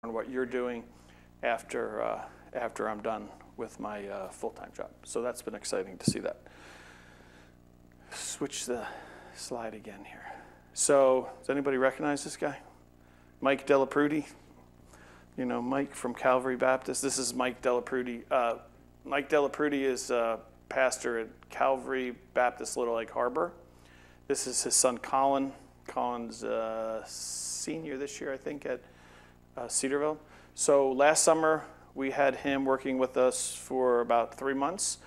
on what you're doing after I'm done with my full-time job. So that's been exciting to see that. Switch the slide again here. So does anybody recognize this guy? Mike Delapruti. You know Mike from Calvary Baptist. This is Mike Delapruti. Mike Delapruti is a pastor at Calvary Baptist Little Lake Harbor. This is his son Colin. Colin's senior this year, I think, at Cedarville. So last summer we had him working with us for about 3 months,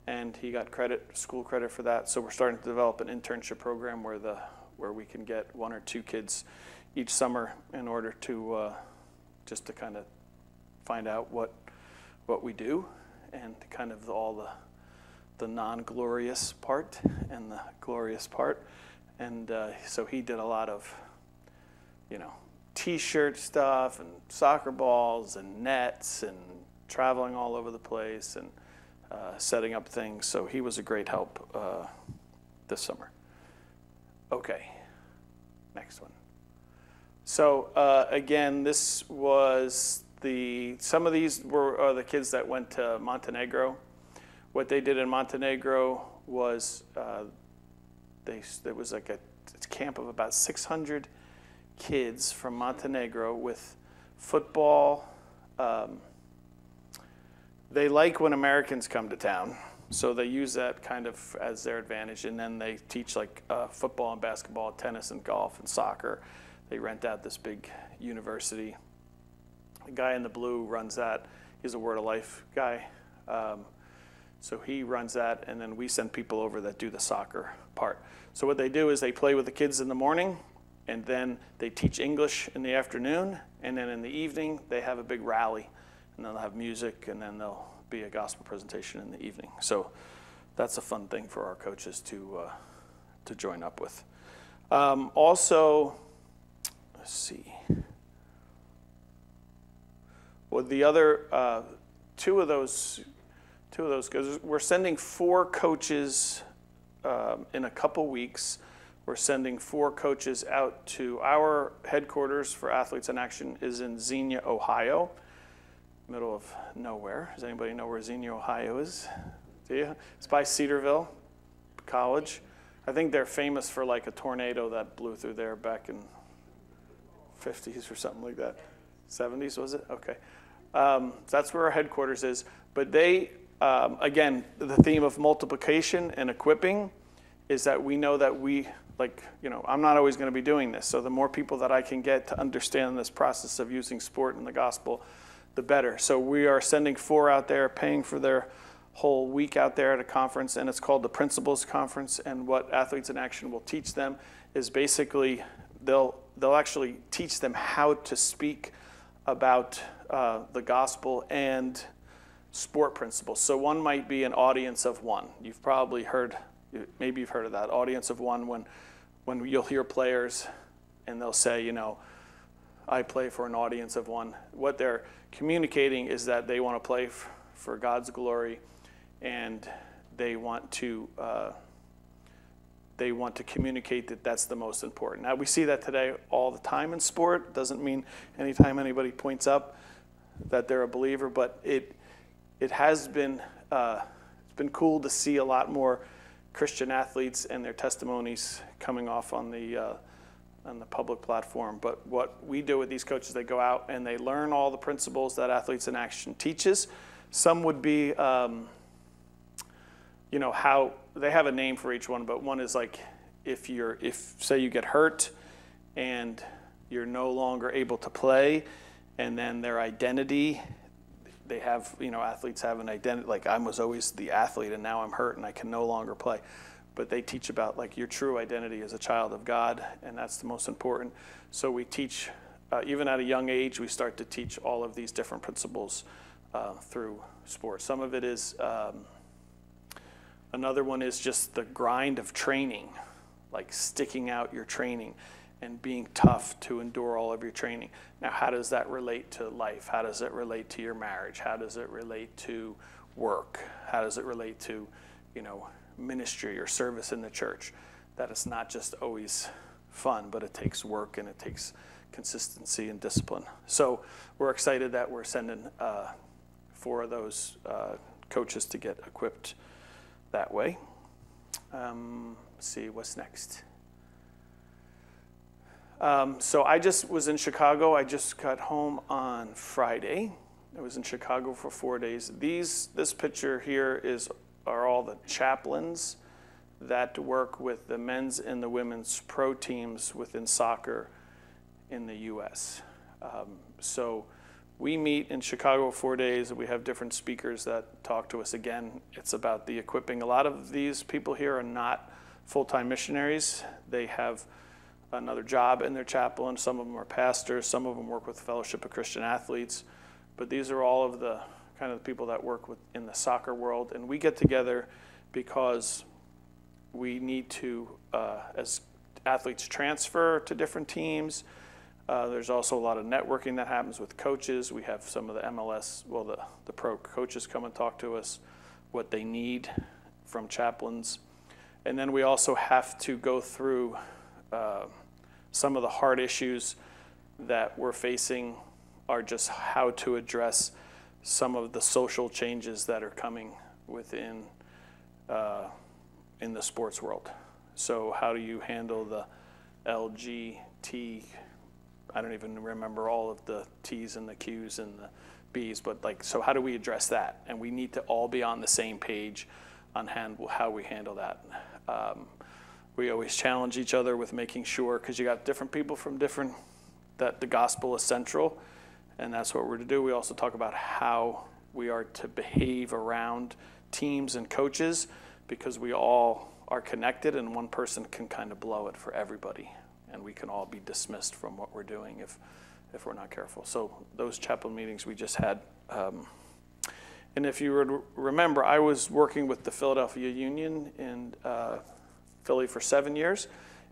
and he got school credit for that. So we're starting to develop an internship program where we can get 1 or 2 kids each summer in order to just to kind of find out what we do and kind of all the non-glorious part and the glorious part. And so he did a lot of, T-shirt stuff and soccer balls and nets and traveling all over the place and setting up things. So he was a great help this summer. Okay, next one. So again, this was some of these were the kids that went to Montenegro. What they did in Montenegro was there was like a camp of about 600 kids from Montenegro with football. They like when Americans come to town, so they use that kind of as their advantage. And then they teach like football and basketball, tennis and golf and soccer. They rent out this big university. The guy in the blue runs that. He's a Word of Life guy. So he runs that, and then we send people over that do the soccer part. So what they do is they play with the kids in the morning, and then they teach English in the afternoon, and then in the evening they have a big rally, and then they'll have music, and then there'll be a gospel presentation in the evening. So that's a fun thing for our coaches to join up with. Also, let's see. Well, the other two of those, because we're sending 4 coaches in a couple weeks. We're sending 4 coaches out to our headquarters for Athletes in Action is in Xenia, Ohio, middle of nowhere. Does anybody know where Xenia, Ohio is? Do you? It's by Cedarville College. I think they're famous for like a tornado that blew through there back in 50s or something like that. 70s, was it? Okay. That's where our headquarters is. But they, again, the theme of multiplication and equipping is that we know that I'm not always going to be doing this. So the more people that I can get to understand this process of using sport and the gospel, the better. So we are sending 4 out there, paying for their whole week out there at a conference, and it's called the Principles Conference. And what Athletes in Action will teach them is basically they'll actually teach them how to speak about the gospel and sport principles. So one might be an audience of one. You've probably heard, maybe you've heard of that, audience of one, when you'll hear players and they'll say, I play for an audience of one. What they're communicating is that they want to play for God's glory, and they want to communicate that that's the most important. Now, we see that today all the time in sport. Doesn't mean anytime anybody points up that they're a believer, but it has been it's been cool to see a lot more Christian athletes and their testimonies coming off on the public platform. But what we do with these coaches, they go out and they learn all the principles that Athletes in Action teaches. Some would be how they have a name for each one, but one is like if say you get hurt and you're no longer able to play, and then their identity, they have, athletes have an identity, like I was always the athlete and now I'm hurt and I can no longer play. But they teach about like your true identity as a child of God, and that's the most important. So we teach, even at a young age, we start to teach all of these different principles through sports. Some of it is, another one is just the grind of training, like sticking out your training and being tough to endure all of your training. Now, how does that relate to life? How does it relate to your marriage? How does it relate to work? How does it relate to, ministry or service in the church? That it's not just always fun, but it takes work and it takes consistency and discipline. So we're excited that we're sending 4 of those coaches to get equipped that way. Let's see, what's next? So I just was in Chicago. I just got home on Friday. I was in Chicago for 4 days. This picture here are all the chaplains that work with the men's and the women's pro teams within soccer in the U.S. So we meet in Chicago 4 days. We have different speakers that talk to us. Again, it's about the equipping. A lot of these people here are not full-time missionaries. They have another job in their chaplain. Some of them are pastors. Some of them work with Fellowship of Christian Athletes. But these are all of the kind of the people that work in the soccer world. And we get together because we need to, as athletes transfer to different teams, there's also a lot of networking that happens with coaches. We have some of the MLS, the pro coaches come and talk to us, what they need from chaplains. And then we also have to go through some of the hard issues that we're facing are just how to address some of the social changes that are coming within in the sports world. So how do you handle the LGBT, I don't even remember all of the T's and the Q's and the B's, but so how do we address that? And we need to all be on the same page on how we handle that. We always challenge each other with making sure, because you got different people from that the gospel is central, and that's what we're to do. We also talk about how we are to behave around teams and coaches, because we all are connected, and one person can kind of blow it for everybody, and we can all be dismissed from what we're doing if we're not careful. So those chaplain meetings we just had. And if you would remember, I was working with the Philadelphia Union in Philly for 7 years,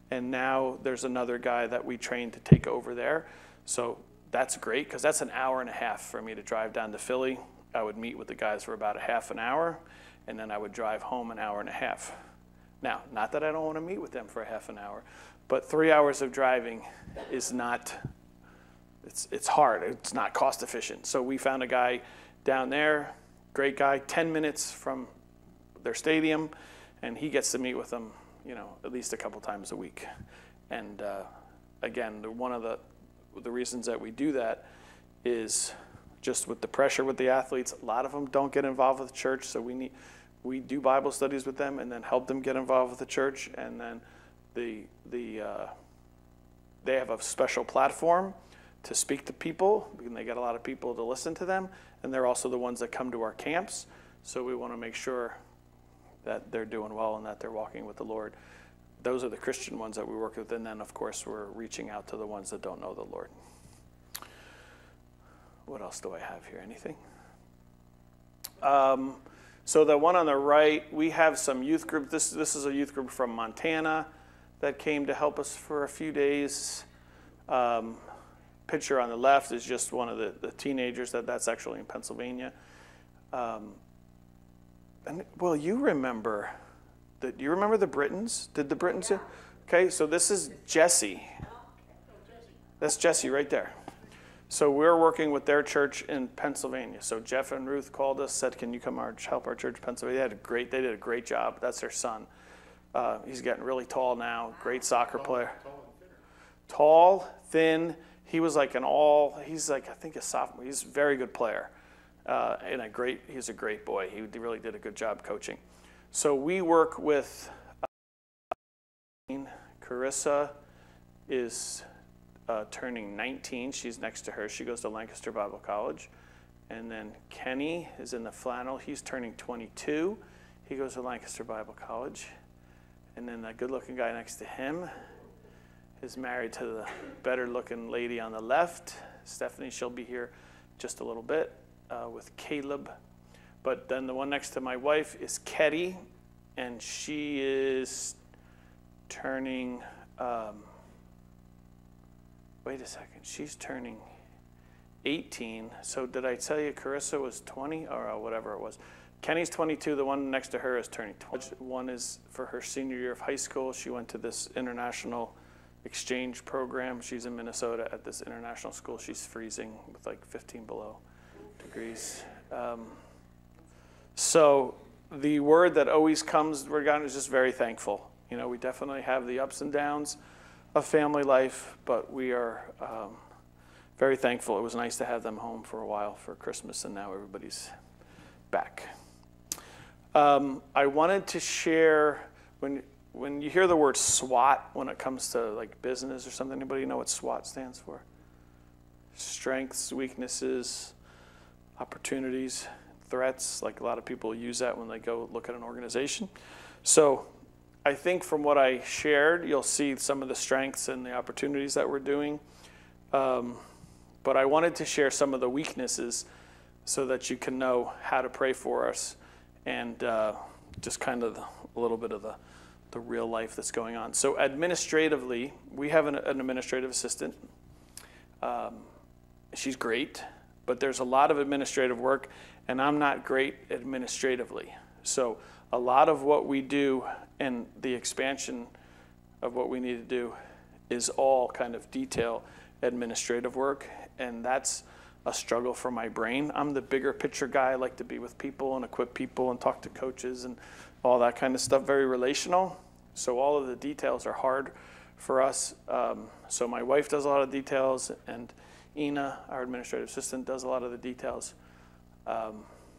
and now there's another guy that we trained to take over there. So that's great, because that's an hour and a half for me to drive down to Philly. I would meet with the guys for about a half an hour, and then I would drive home an hour and a half. Now, not that I don't want to meet with them for a half an hour, but 3 hours of driving is not, it's hard. It's not cost efficient. So we found a guy down there, great guy, 10 minutes from their stadium, and he gets to meet with them, at least a couple times a week. And again, one of the reasons that we do that is just with the pressure with the athletes. A lot of them don't get involved with the church, so we do Bible studies with them and then help them get involved with the church. And then they have a special platform to speak to people, and they get a lot of people to listen to them. And they're also the ones that come to our camps. So we want to make sure that they're doing well and that they're walking with the Lord. Those are the Christian ones that we work with. And then, of course, we're reaching out to the ones that don't know the Lord. What else do I have here? Anything? So the one on the right, we have some youth group. This is a youth group from Montana that came to help us for a few days. Picture on the left is just one of the teenagers that's actually in Pennsylvania. You remember the Britons? Did the Britons? Yeah. Okay, so this is Jesse. That's Jesse right there. So we're working with their church in Pennsylvania. So Jeff and Ruth called us, said, "Can you come help our church in Pennsylvania?" They did a great job. That's their son. He's getting really tall now. Great soccer player. Tall, thin. He was he's I think a sophomore. He's a very good player. He's a great boy. He really did a good job coaching. So we work with Carissa is turning 19. She's next to her. She goes to Lancaster Bible College. And then Kenny is in the flannel. He's turning 22. He goes to Lancaster Bible College. And then the good-looking guy next to him is married to the better-looking lady on the left. Stephanie, she'll be here just a little bit with Caleb. But then the one next to my wife is Ketty, and she is turning, wait a second, she's turning 18. So did I tell you Carissa was 20 or whatever it was? Kenny's 22. The one next to her is turning 20. One is for her senior year of high school. She went to this international exchange program. She's in Minnesota at this international school. She's freezing with like 15 below degrees. So the word that always comes, we're God is just very thankful. You know, we definitely have the ups and downs of family life, but we are very thankful. It was nice to have them home for a while for Christmas, and now everybody's back. I wanted to share, when you hear the word SWOT, when it comes to like business or something, anybody know what SWOT stands for? Strengths, weaknesses, opportunities, threats. Like a lot of people use that when they go look at an organization. So I think from what I shared, you'll see some of the strengths and the opportunities that we're doing. But I wanted to share some of the weaknesses so that you can know how to pray for us and just kind of a little bit of the real life that's going on. So administratively, we have an administrative assistant. She's great, but there's a lot of administrative work, and I'm not great administratively. So a lot of what we do and the expansion of what we need to do is all kind of detail administrative work, and that's a struggle for my brain. I'm the bigger picture guy. I like to be with people and equip people and talk to coaches and all that kind of stuff, very relational. So all of the details are hard for us. So my wife does a lot of details, and Ina, our administrative assistant, does a lot of the details.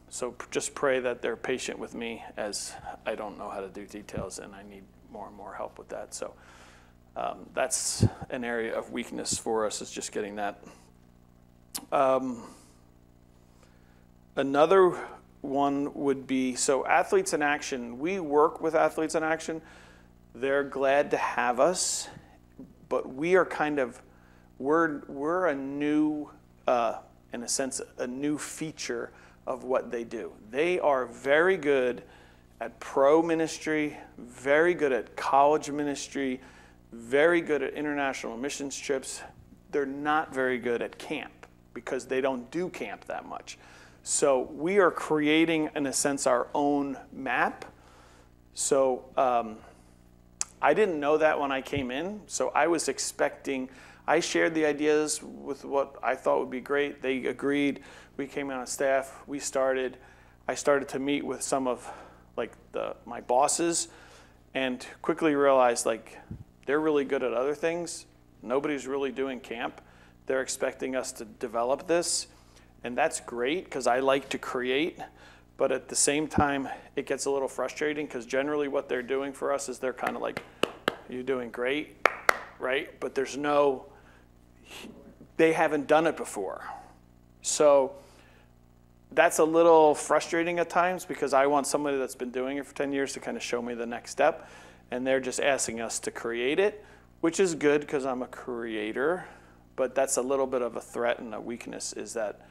So just pray that they're patient with me as I don't know how to do details and I need more and more help with that. So that's an area of weakness for us, is just getting that. Another one would be, so Athletes in Action, we work with Athletes in Action. They're glad to have us, but we are kind of, we're a new, in a sense, a new feature of what they do. They are very good at pro ministry, very good at college ministry, very good at international missions trips. They're not very good at camp because they don't do camp that much. So we are creating, in a sense, our own map. So I didn't know that when I came in, so I was expecting, I shared the ideas with what I thought would be great. They agreed. We came on staff. I started to meet with some of like my bosses and quickly realized like they're really good at other things. Nobody's really doing camp. They're expecting us to develop this, and that's great because I like to create, but at the same time it gets a little frustrating because generally what they're doing for us is they're kind of like, you're doing great, right? But they haven't done it before. So that's a little frustrating at times because I want somebody that's been doing it for 10 years to kind of show me the next step, and they're just asking us to create it, which is good because I'm a creator, but that's a little bit of a threat and a weakness, is that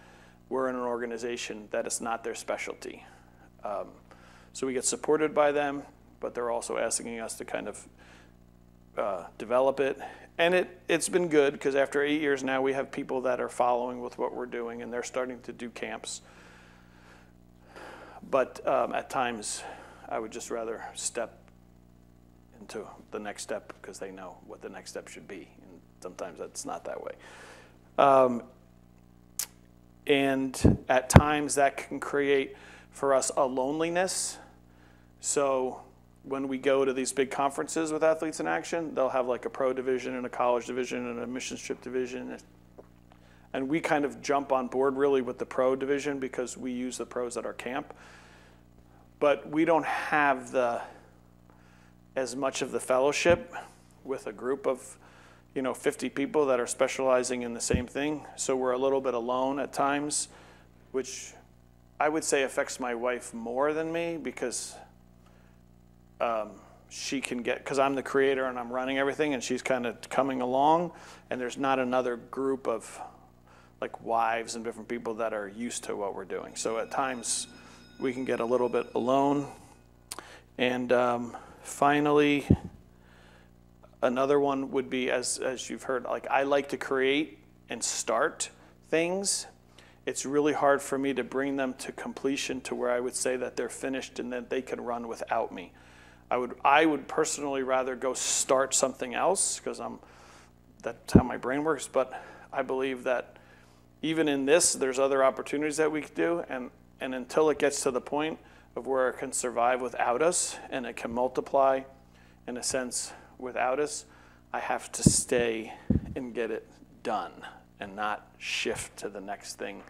we're in an organization that is not their specialty. So we get supported by them, but they're also asking us to kind of develop it. And it's been good because after 8 years now, we have people that are following with what we're doing, and they're starting to do camps. But at times, I would just rather step into the next step because they know what the next step should be. And sometimes that's not that way. And at times, that can create for us a loneliness. So when we go to these big conferences with Athletes in Action, they'll have like a pro division and a college division and a missions trip division. And we kind of jump on board really with the pro division because we use the pros at our camp. But we don't have as much of the fellowship with a group of 50 people that are specializing in the same thing. So we're a little bit alone at times, which I would say affects my wife more than me because she can because I'm the creator and I'm running everything, and she's kind of coming along, and there's not another group of like wives and different people that are used to what we're doing. So at times we can get a little bit alone. And finally, another one would be, as you've heard, like I like to create and start things. It's really hard for me to bring them to completion to where I would say that they're finished and that they can run without me. I would personally rather go start something else because that's how my brain works. But I believe that even in this, there's other opportunities that we could do. And until it gets to the point of where it can survive without us and it can multiply, in a sense, without us, I have to stay and get it done and not shift to the next thing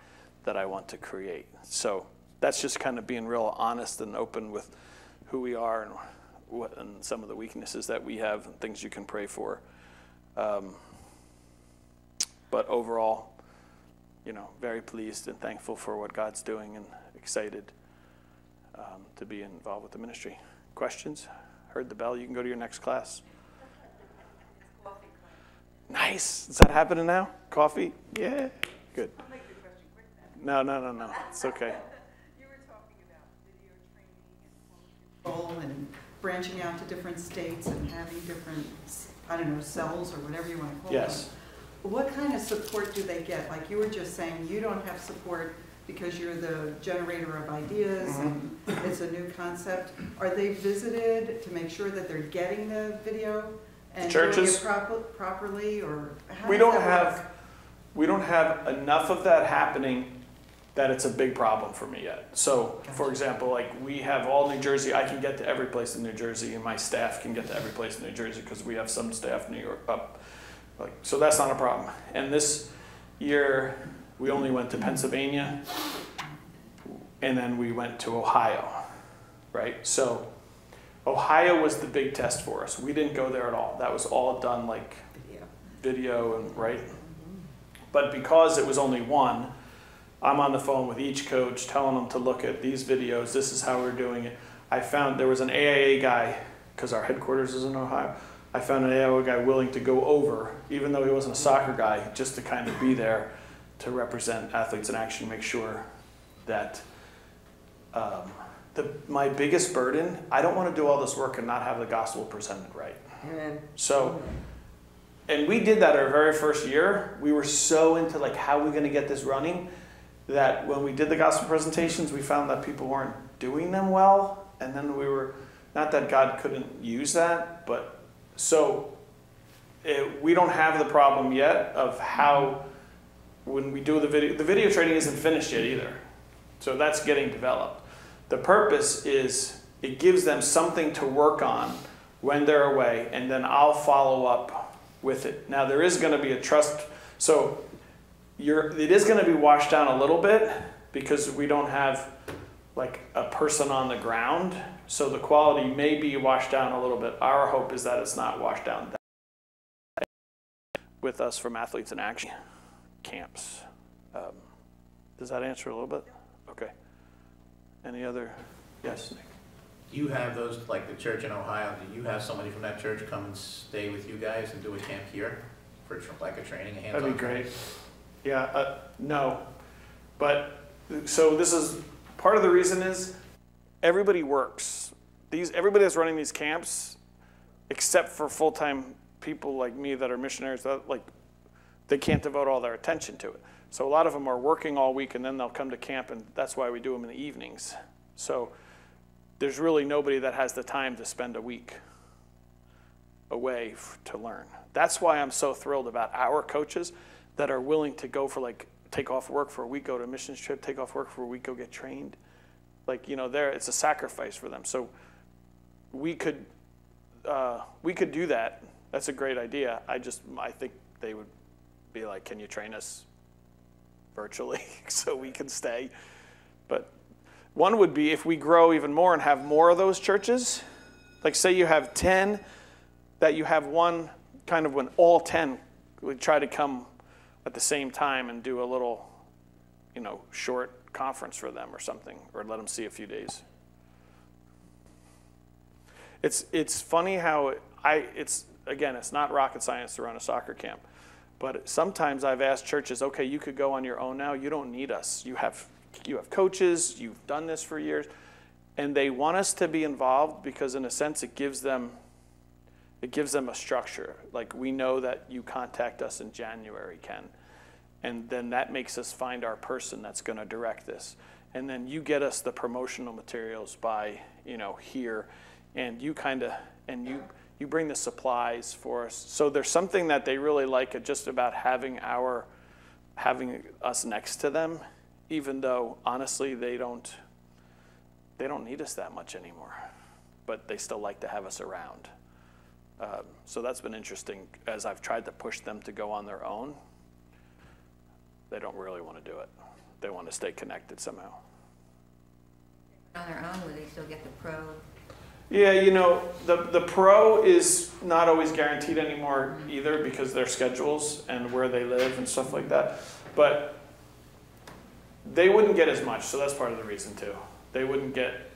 that I want to create. So that's just kind of being real honest and open with who we are and some of the weaknesses that we have and things you can pray for. But overall, very pleased and thankful for what God's doing and excited to be involved with the ministry. Questions? Heard the bell. You can go to your next class. Nice. Is that happening now? Coffee? Yeah. Good. I'll make the question quick then. No. It's okay. You were talking about video training and branching out to different states and having different, cells or whatever you want to call them. Yes. What kind of support do they get? Like you were just saying, you don't have support because you're the generator of ideas and it's a new concept. Are they visited to make sure that they're getting the video and Churches? doing it properly, or how We does don't that have work? we don't have enough of that happening that it's a big problem for me yet. So, for example, like we have all New Jersey. I can get to every place in New Jersey, and my staff can get to every place in New Jersey because we have some staff in New York up. So that's not a problem. And this year, we only went to Pennsylvania, and then we went to Ohio, right? So Ohio was the big test for us. We didn't go there at all. That was all done like video and right. But because it was only one, I'm on the phone with each coach telling them to look at these videos. This is how we're doing it. I found there was an AIA guy, because our headquarters is in Ohio. I found an AIA guy willing to go over, even though he wasn't a soccer guy, just to kind of be there to represent Athletes in Action, make sure that my biggest burden, I don't want to do all this work and not have the gospel presented right. Amen. So, and we did that our very first year. We were so into like, how are we going to get this running, that when we did the gospel presentations, we found that people weren't doing them well. And then we were, not that God couldn't use that, but so we don't have the problem yet of how, when we do the video training isn't finished yet either. So that's getting developed. The purpose is it gives them something to work on when they're away, and then I'll follow up with it. Now there is going to be a trust, so it is going to be washed down a little bit because we don't have like a person on the ground. So the quality may be washed down a little bit. Our hope is that it's not washed down with us from Athletes in Action camps. Does that answer a little bit? Okay. Any other? Yes, Nick. Do you have those, like the church in Ohio, do you have somebody from that church come and stay with you guys and do a camp here for like a training, a hands-on? That'd be great. Yeah, no. But, so this is, part of the reason is everybody works. Everybody that's running these camps, except for full-time people like me that are missionaries, they can't devote all their attention to it. So a lot of them are working all week and then they'll come to camp, and that's why we do them in the evenings. So there's really nobody that has the time to spend a week away to learn. That's why I'm so thrilled about our coaches that are willing to go for take off work for a week, go to a missions trip, take off work for a week, go get trained. It's a sacrifice for them. So we could do that. That's a great idea. I think they would be like, can you train us virtually so we can stay? But one would be if we grow even more and have more of those churches, like say you have 10, that you have one kind of when all 10 would try to come at the same time and do a little, short conference for them or something, or let them see a few days. It's funny how it's not rocket science to run a soccer camp. But sometimes I've asked churches, okay, you could go on your own now. You don't need us. You have coaches. You've done this for years. And they want us to be involved because, in a sense, it gives them a structure. Like, we know that you contact us in January, Ken. And then that makes us find our person that's going to direct this. And then you get us the promotional materials by, here. And you you bring the supplies for us. So there's something that they really like just about having us next to them, even though honestly they don't need us that much anymore, but they still like to have us around. So that's been interesting. As I've tried to push them to go on their own, they don't really want to do it. They want to stay connected somehow. On their own, would they still get the pro? Yeah, you know, the pro is not always guaranteed anymore either because their schedules and where they live and stuff like that. But they wouldn't get as much, so that's part of the reason too. They wouldn't get,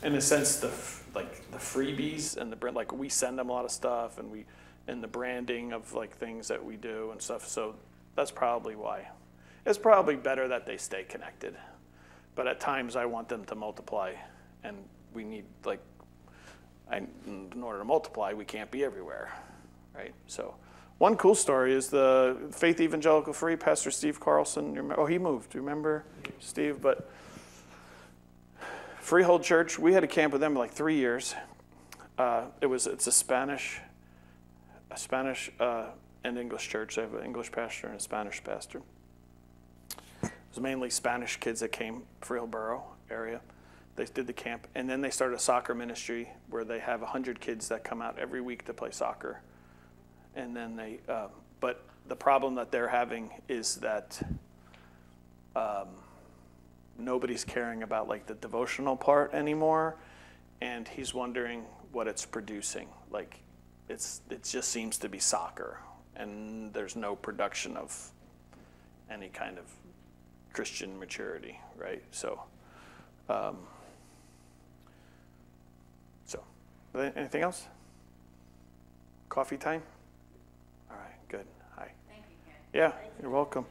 in a sense, the freebies and the brand. Like we send them a lot of stuff, and the branding of like things that we do and stuff. So that's probably why. It's probably better that they stay connected. But at times I want them to multiply, and we need in order to multiply, we can't be everywhere, right? So one cool story is the Faith Evangelical Free, Pastor Steve Carlson. Oh, he moved. Do you remember Steve? But Freehold Church, we had a camp with them for like 3 years. It's a Spanish and English church. They have an English pastor and a Spanish pastor. It was mainly Spanish kids that came Freehold Borough area. They did the camp, and then they started a soccer ministry where they have 100 kids that come out every week to play soccer. And then but the problem that they're having is that nobody's caring about like the devotional part anymore, and he's wondering what it's producing. Like it just seems to be soccer, and there's no production of any kind of Christian maturity, right? So, anything else? Coffee time? All right, good. Hi. Thank you, Ken. Yeah, you're welcome.